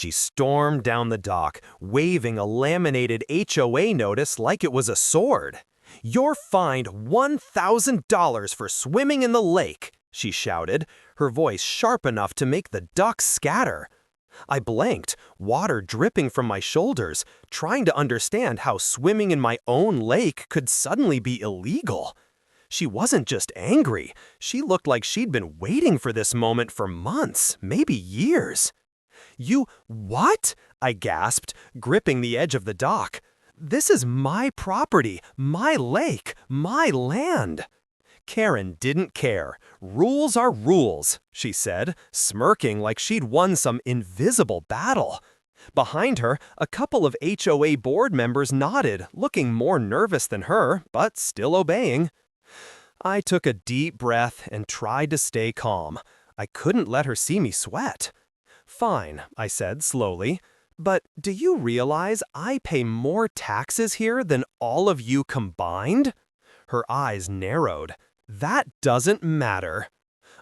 She stormed down the dock, waving a laminated HOA notice like it was a sword. "You're fined $1,000 for swimming in the lake," she shouted, her voice sharp enough to make the ducks scatter. I blinked, water dripping from my shoulders, trying to understand how swimming in my own lake could suddenly be illegal. She wasn't just angry, she looked like she'd been waiting for this moment for months, maybe years. "You what?" I gasped, gripping the edge of the dock. "This is my property, my lake, my land." Karen didn't care. "Rules are rules," she said, smirking like she'd won some invisible battle. Behind her, a couple of HOA board members nodded, looking more nervous than her, but still obeying. I took a deep breath and tried to stay calm. I couldn't let her see me sweat. "Fine," I said slowly, "but do you realize I pay more taxes here than all of you combined?" Her eyes narrowed. "That doesn't matter."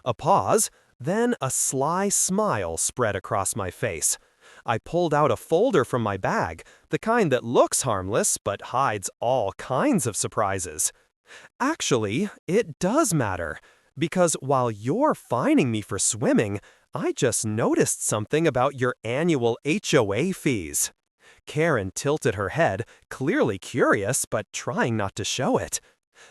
A pause, then a sly smile spread across my face. I pulled out a folder from my bag, the kind that looks harmless but hides all kinds of surprises. "Actually, it does matter, because while you're fining me for swimming, I just noticed something about your annual HOA fees." Karen tilted her head, clearly curious but trying not to show it.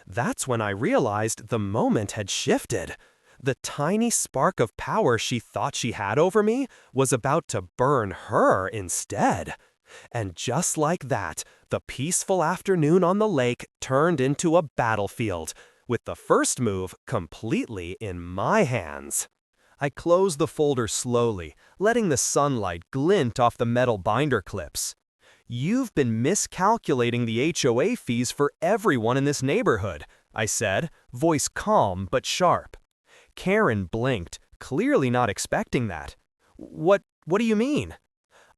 That's when I realized the moment had shifted. The tiny spark of power she thought she had over me was about to burn her instead. And just like that, the peaceful afternoon on the lake turned into a battlefield, with the first move completely in my hands. I closed the folder slowly, letting the sunlight glint off the metal binder clips. "You've been miscalculating the HOA fees for everyone in this neighborhood," I said, voice calm but sharp. Karen blinked, clearly not expecting that. What do you mean?"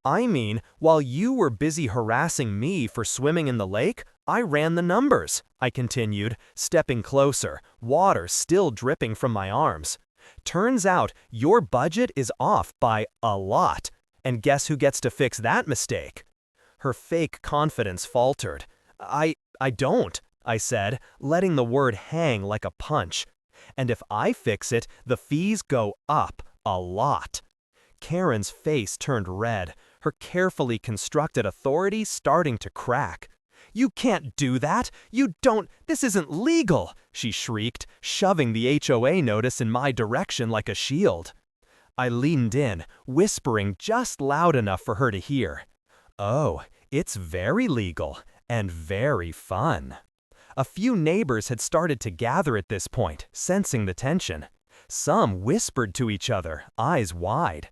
"I mean, while you were busy harassing me for swimming in the lake, I ran the numbers," I continued, stepping closer, water still dripping from my arms. "Turns out your budget is off by a lot. And guess who gets to fix that mistake?" Her fake confidence faltered. I don't," I said, letting the word hang like a punch. "And if I fix it, the fees go up a lot." Karen's face turned red, her carefully constructed authority starting to crack. "You can't do that! You don't! This isn't legal!" she shrieked, shoving the HOA notice in my direction like a shield. I leaned in, whispering just loud enough for her to hear. "Oh, it's very legal and very fun." A few neighbors had started to gather at this point, sensing the tension. Some whispered to each other, eyes wide.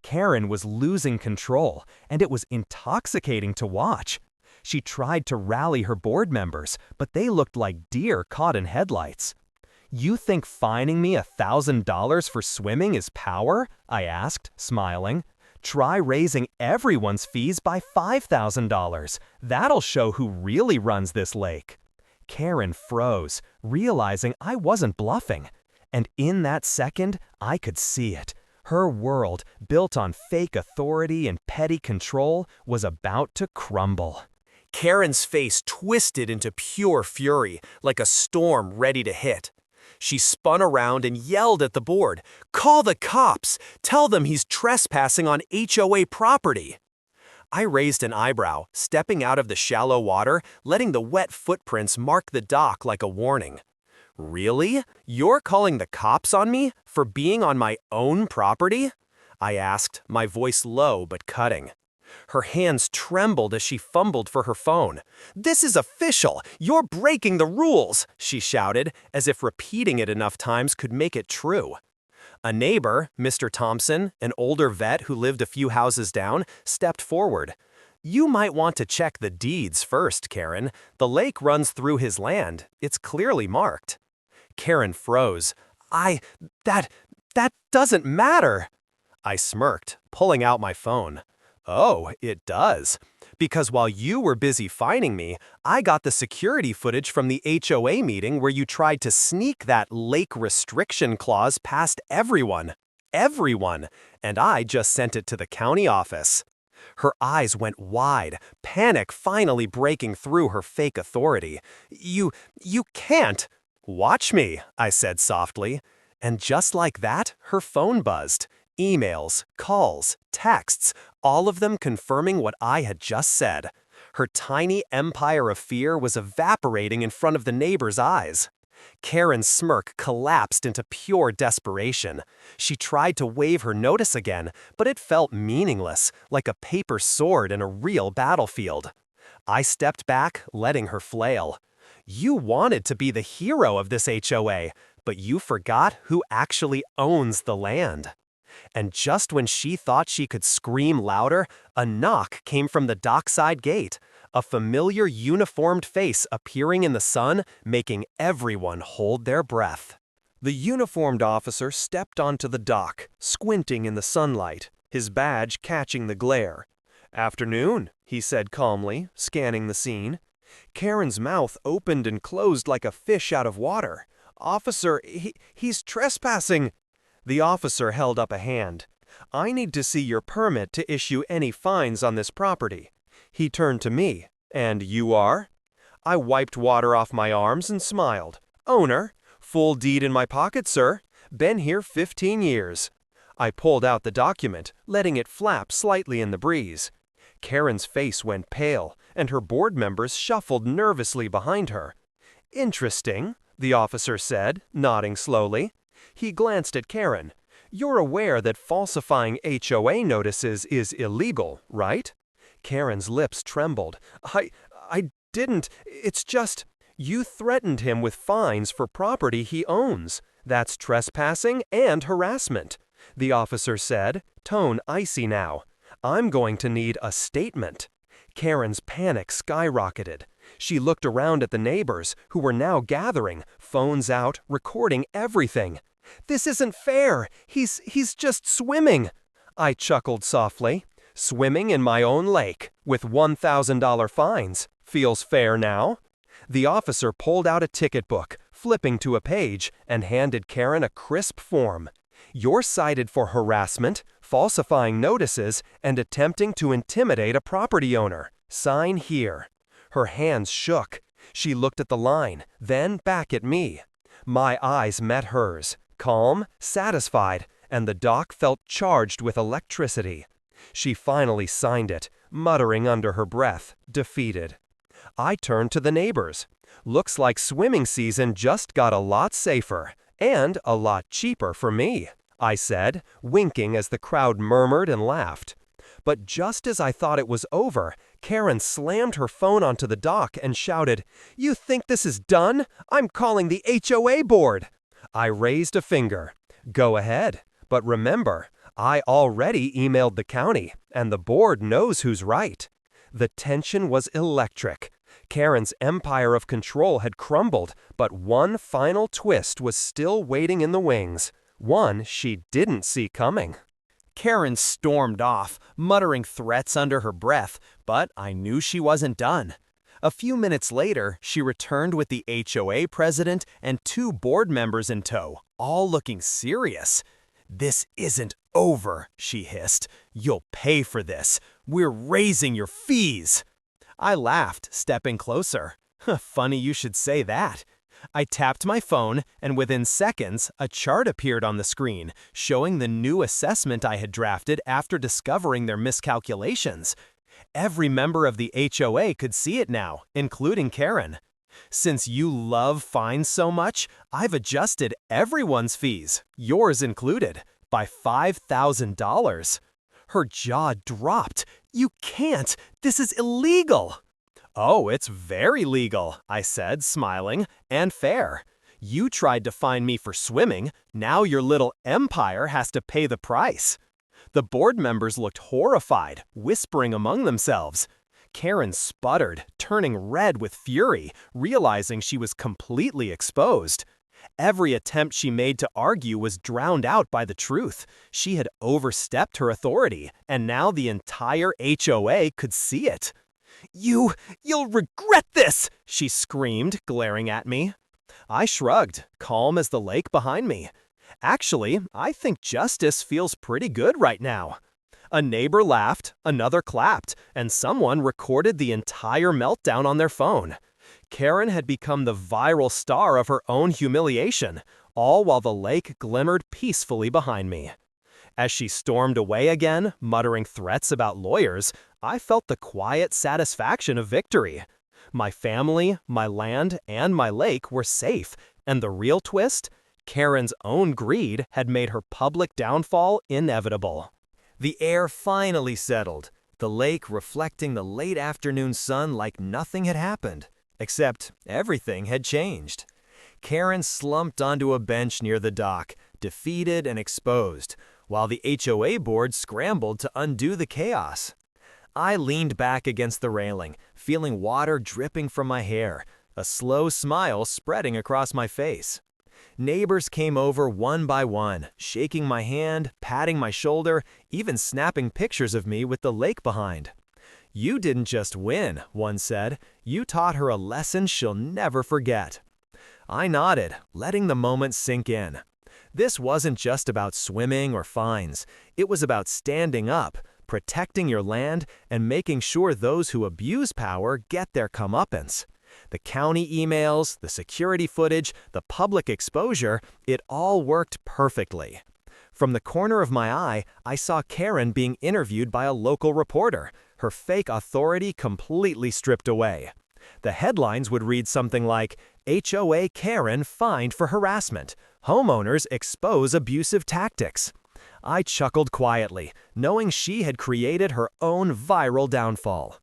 Karen was losing control, and it was intoxicating to watch. She tried to rally her board members, but they looked like deer caught in headlights. "You think fining me $1,000 for swimming is power?" I asked, smiling. "Try raising everyone's fees by $5,000. That'll show who really runs this lake." Karen froze, realizing I wasn't bluffing. And in that second, I could see it. Her world, built on fake authority and petty control, was about to crumble. Karen's face twisted into pure fury, like a storm ready to hit. She spun around and yelled at the board, "Call the cops! Tell them he's trespassing on HOA property!" I raised an eyebrow, stepping out of the shallow water, letting the wet footprints mark the dock like a warning. "Really? You're calling the cops on me for being on my own property?" I asked, my voice low but cutting. Her hands trembled as she fumbled for her phone. "This is official! You're breaking the rules!" she shouted, as if repeating it enough times could make it true. A neighbor, Mr. Thompson, an older vet who lived a few houses down, stepped forward. "You might want to check the deeds first, Karen. The lake runs through his land. It's clearly marked." Karen froze. That doesn't matter." I smirked, pulling out my phone. "Oh, it does. Because while you were busy fining me, I got the security footage from the HOA meeting where you tried to sneak that lake restriction clause past everyone." everyone, and I just sent it to the county office. Her eyes went wide, panic finally breaking through her fake authority. You can't. Watch me, I said softly. And just like that, her phone buzzed. Emails, calls, texts, all of them confirming what I had just said. Her tiny empire of fear was evaporating in front of the neighbor's eyes. Karen's smirk collapsed into pure desperation. She tried to wave her notice again, but it felt meaningless, like a paper sword in a real battlefield. I stepped back, letting her flail. You wanted to be the hero of this HOA, but you forgot who actually owns the land. And just when she thought she could scream louder, a knock came from the dockside gate, a familiar uniformed face appearing in the sun, making everyone hold their breath. The uniformed officer stepped onto the dock, squinting in the sunlight, his badge catching the glare. "Afternoon," he said calmly, scanning the scene. Karen's mouth opened and closed like a fish out of water. "Officer, he's trespassing." The officer held up a hand. "I need to see your permit to issue any fines on this property." He turned to me. "And you are?" I wiped water off my arms and smiled. "Owner. Full deed in my pocket, sir. Been here 15 years." I pulled out the document, letting it flap slightly in the breeze. Karen's face went pale, and her board members shuffled nervously behind her. "Interesting," the officer said, nodding slowly. He glanced at Karen. "You're aware that falsifying HOA notices is illegal, right?" Karen's lips trembled. I didn't. It's just, you threatened him with fines for property he owns. That's trespassing and harassment," the officer said, tone icy now. "I'm going to need a statement." Karen's panic skyrocketed. She looked around at the neighbors, who were now gathering, phones out, recording everything. "This isn't fair. He's just swimming." I chuckled softly. "Swimming in my own lake, with $1,000 fines. Feels fair now?" The officer pulled out a ticket book, flipping to a page, and handed Karen a crisp form. "You're cited for harassment, falsifying notices, and attempting to intimidate a property owner. Sign here." Her hands shook. She looked at the line, then back at me. My eyes met hers, calm, satisfied, and the dock felt charged with electricity. She finally signed it, muttering under her breath, defeated. I turned to the neighbors. "Looks like swimming season just got a lot safer, and a lot cheaper for me," I said, winking as the crowd murmured and laughed. But just as I thought it was over, Karen slammed her phone onto the dock and shouted, "You think this is done? I'm calling the HOA board." I raised a finger. "Go ahead, but remember, I already emailed the county, and the board knows who's right." The tension was electric. Karen's empire of control had crumbled, but one final twist was still waiting in the wings, one she didn't see coming. Karen stormed off, muttering threats under her breath, but I knew she wasn't done. A few minutes later, she returned with the HOA president and 2 board members in tow, all looking serious. "This isn't over," she hissed. "You'll pay for this. We're raising your fees." I laughed, stepping closer. Funny you should say that. I tapped my phone, and within seconds, a chart appeared on the screen, showing the new assessment I had drafted after discovering their miscalculations. Every member of the HOA could see it now, including Karen. "Since you love fines so much, I've adjusted everyone's fees, yours included, by $5,000. Her jaw dropped. "You can't! This is illegal!" "Oh, it's very legal," I said, smiling, "and fair. You tried to fine me for swimming, now your little empire has to pay the price." The board members looked horrified, whispering among themselves. Karen sputtered, turning red with fury, realizing she was completely exposed. Every attempt she made to argue was drowned out by the truth. She had overstepped her authority, and now the entire HOA could see it. You'll regret this!" she screamed, glaring at me. I shrugged, calm as the lake behind me. Actually, I think justice feels pretty good right now. A neighbor laughed, another clapped, and someone recorded the entire meltdown on their phone. Karen had become the viral star of her own humiliation, all while the lake glimmered peacefully behind me. As she stormed away again, muttering threats about lawyers, I felt the quiet satisfaction of victory. My family, my land, and my lake were safe, and the real twist? Karen's own greed had made her public downfall inevitable. The air finally settled, the lake reflecting the late afternoon sun like nothing had happened, except everything had changed. Karen slumped onto a bench near the dock, defeated and exposed, while the HOA board scrambled to undo the chaos. I leaned back against the railing, feeling water dripping from my hair, a slow smile spreading across my face. Neighbors came over one by one, shaking my hand, patting my shoulder, even snapping pictures of me with the lake behind. "You didn't just win," one said. "You taught her a lesson she'll never forget." I nodded, letting the moment sink in. This wasn't just about swimming or fines. It was about standing up, protecting your land, and making sure those who abuse power get their comeuppance. The county emails, the security footage, the public exposure, it all worked perfectly. From the corner of my eye, I saw Karen being interviewed by a local reporter, her fake authority completely stripped away. The headlines would read something like, "HOA Karen fined for harassment. Homeowners expose abusive tactics." I chuckled quietly, knowing she had created her own viral downfall.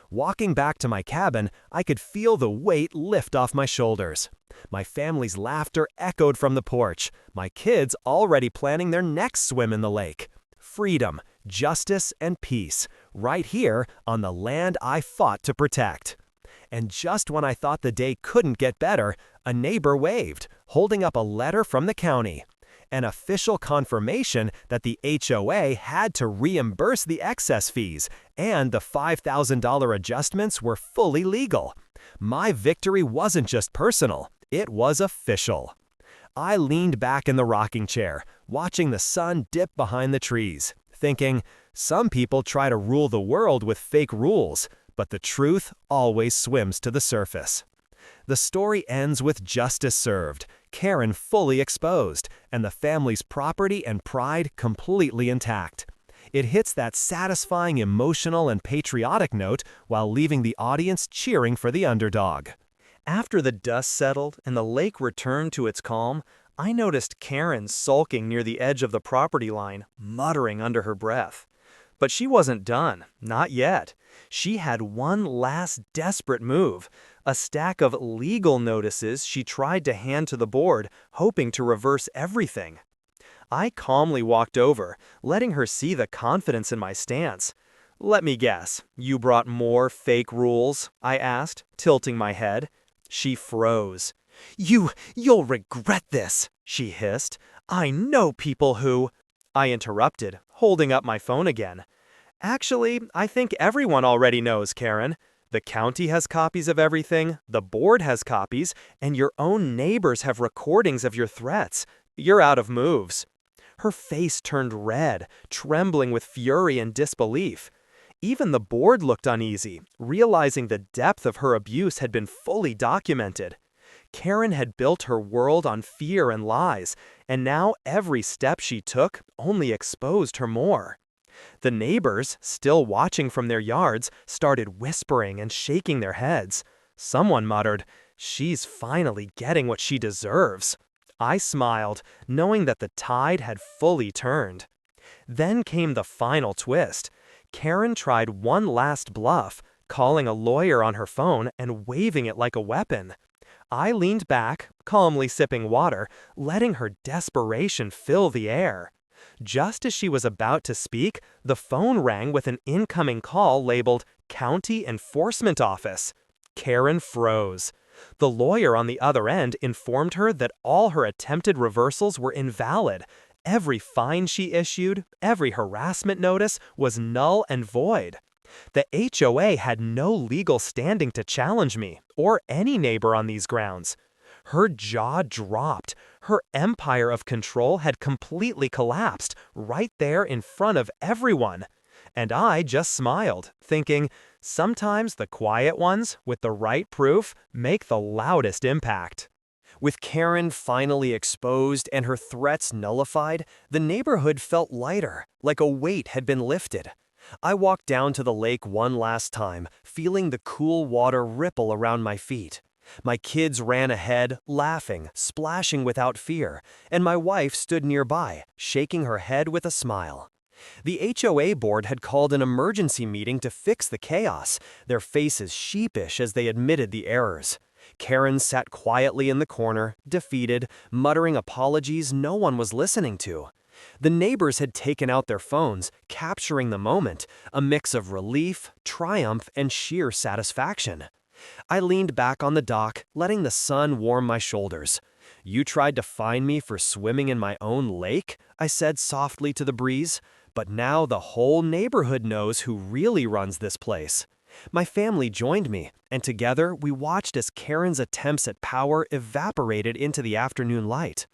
Walking back to my cabin, I could feel the weight lift off my shoulders. My family's laughter echoed from the porch, my kids already planning their next swim in the lake. Freedom, justice, and peace, right here on the land I fought to protect. And just when I thought the day couldn't get better, a neighbor waved, holding up a letter from the county. An official confirmation that the HOA had to reimburse the excess fees, and the $5,000 adjustments were fully legal. My victory wasn't just personal, it was official. I leaned back in the rocking chair, watching the sun dip behind the trees, thinking, some people try to rule the world with fake rules, but the truth always swims to the surface. The story ends with justice served, Karen fully exposed, and the family's property and pride completely intact. It hits that satisfying emotional and patriotic note while leaving the audience cheering for the underdog. After the dust settled and the lake returned to its calm, I noticed Karen sulking near the edge of the property line, muttering under her breath. But she wasn't done, not yet. She had one last desperate move, a stack of legal notices she tried to hand to the board, hoping to reverse everything. I calmly walked over, letting her see the confidence in my stance. "Let me guess, you brought more fake rules?" I asked, tilting my head. She froze. You'll regret this," she hissed. "I know people who—" I interrupted, holding up my phone again. "Actually, I think everyone already knows, Karen. The county has copies of everything, the board has copies, and your own neighbors have recordings of your threats. You're out of moves." Her face turned red, trembling with fury and disbelief. Even the board looked uneasy, realizing the depth of her abuse had been fully documented. Karen had built her world on fear and lies, and now every step she took only exposed her more. The neighbors, still watching from their yards, started whispering and shaking their heads. Someone muttered, "She's finally getting what she deserves." I smiled, knowing that the tide had fully turned. Then came the final twist. Karen tried one last bluff, calling a lawyer on her phone and waving it like a weapon. I leaned back, calmly sipping water, letting her desperation fill the air. Just as she was about to speak, the phone rang with an incoming call labeled County Enforcement Office. Karen froze. The lawyer on the other end informed her that all her attempted reversals were invalid. Every fine she issued, every harassment notice was null and void. The HOA had no legal standing to challenge me, or any neighbor on these grounds. Her jaw dropped. Her empire of control had completely collapsed, right there in front of everyone. And I just smiled, thinking, sometimes the quiet ones, with the right proof, make the loudest impact. With Karen finally exposed and her threats nullified, the neighborhood felt lighter, like a weight had been lifted. I walked down to the lake one last time, feeling the cool water ripple around my feet. My kids ran ahead, laughing, splashing without fear, and my wife stood nearby, shaking her head with a smile. The HOA board had called an emergency meeting to fix the chaos, their faces sheepish as they admitted the errors. Karen sat quietly in the corner, defeated, muttering apologies no one was listening to. The neighbors had taken out their phones, capturing the moment, a mix of relief, triumph, and sheer satisfaction. I leaned back on the dock, letting the sun warm my shoulders. "You tried to find me for swimming in my own lake?" I said softly to the breeze. "But now the whole neighborhood knows who really runs this place." My family joined me, and together we watched as Karen's attempts at power evaporated into the afternoon light.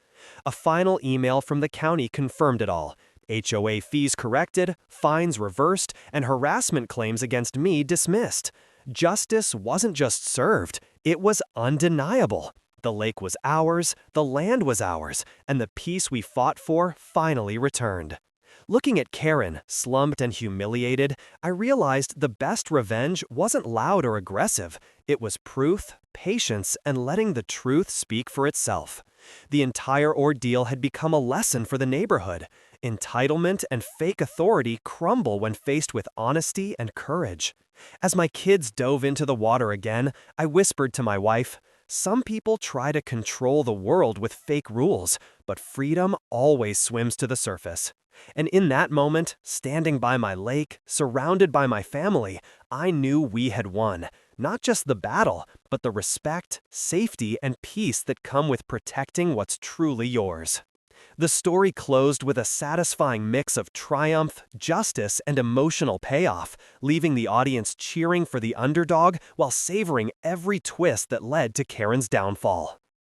A final email from the county confirmed it all. HOA fees corrected, fines reversed, and harassment claims against me dismissed. Justice wasn't just served, it was undeniable. The lake was ours, the land was ours, and the peace we fought for finally returned. Looking at Karen, slumped and humiliated, I realized the best revenge wasn't loud or aggressive. It was proof, patience, and letting the truth speak for itself. The entire ordeal had become a lesson for the neighborhood. Entitlement and fake authority crumble when faced with honesty and courage. As my kids dove into the water again, I whispered to my wife, "Some people try to control the world with fake rules, but freedom always swims to the surface." And in that moment, standing by my lake, surrounded by my family, I knew we had won. Not just the battle, but the respect, safety, and peace that come with protecting what's truly yours. The story closed with a satisfying mix of triumph, justice, and emotional payoff, leaving the audience cheering for the underdog while savoring every twist that led to Karen's downfall.